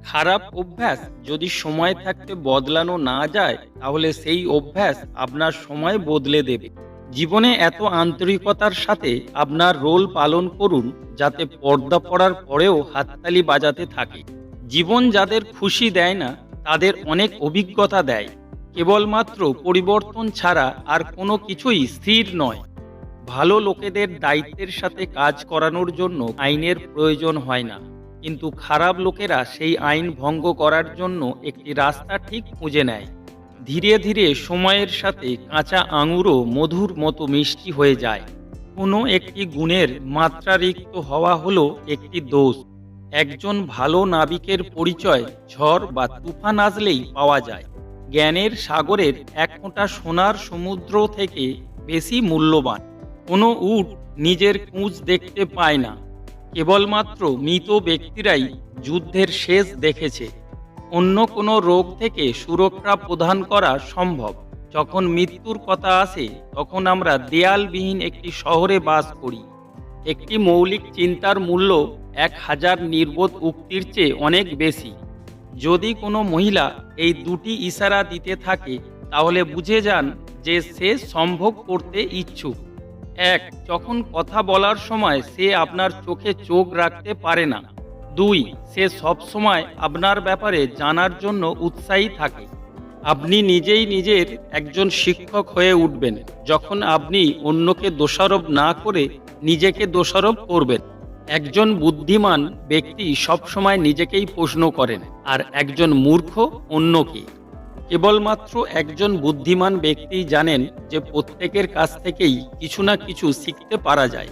খারাপ অভ্যাস যদি সময় থাকতে বদলানো না যায়, তাহলে সেই অভ্যাস আপনার সময় বদলে দেবে। জীবনে এত আন্তরিকতার সাথে আপনার রোল পালন করুন, যাতে পর্দা পড়ার পরেও হাততালি বাজাতে থাকে। জীবন যাদের খুশি দেয় না, তাদের অনেক অভিজ্ঞতা দেয়। কেবলমাত্র পরিবর্তন ছাড়া আর কোনো কিছুই স্থির নয়। ভালো লোকেদের দায়িত্বের সাথে কাজ করানোর জন্য আইনের প্রয়োজন হয় না, কিন্তু খারাপ লোকেরা সেই আইন ভঙ্গ করার জন্য একটি রাস্তা ঠিক খুঁজে নেয়। ধীরে ধীরে সময়ের সাথে কাঁচা আঙুরও মধুর মতো মিষ্টি হয়ে যায়। কোনো একটি গুণের মাত্রারিক্ত হওয়া হলো একটি দোষ। একজন ভালো নাবিকের পরিচয় ঝড় বা তুফান আসলেই পাওয়া যায়। জ্ঞানের সাগরের এক ফোঁটা সোনার সমুদ্র থেকে বেশি মূল্যবান। কোনো উট নিজের কুঁজ দেখতে পায় না। কেবলমাত্র মৃত ব্যক্তিরাই যুদ্ধের শেষ দেখেছে। অন্য কোনো রোগ থেকে সুরক্ষা প্রদান করা সম্ভব। যখন মৃত্যুর কথা আসে, তখন আমরা দেয়ালবিহীন একটি শহরে বাস করি। একটি মৌলিক চিন্তার মূল্য 1000 নির্বোধ উক্তির চেয়ে অনেক বেশি। যদি কোনো মহিলা এই দুটি ইশারা দিতে থাকে, তাহলে বুঝে যান যে সে সম্ভোগ করতে ইচ্ছুক। এক, যখন কথা বলার সময় সে আপনার চোখে চোখ রাখতে পারে না। দুই, সে সবসময় আপনার ব্যাপারে জানার জন্য উৎসাহী থাকে। আপনি নিজেই নিজের একজন শিক্ষক হয়ে উঠবেন যখন আপনি অন্যকে দোষারোপ না করে নিজেকে দোষারোপ করবেন। একজন বুদ্ধিমান ব্যক্তি সবসময় নিজেকেই প্রশ্ন করেন, আর একজন মূর্খ অন্যকে। কেবলমাত্র একজন বুদ্ধিমান ব্যক্তি জানেন যে প্রত্যেকের কাছ থেকেই কিছু না কিছু শিখতে পারা যায়।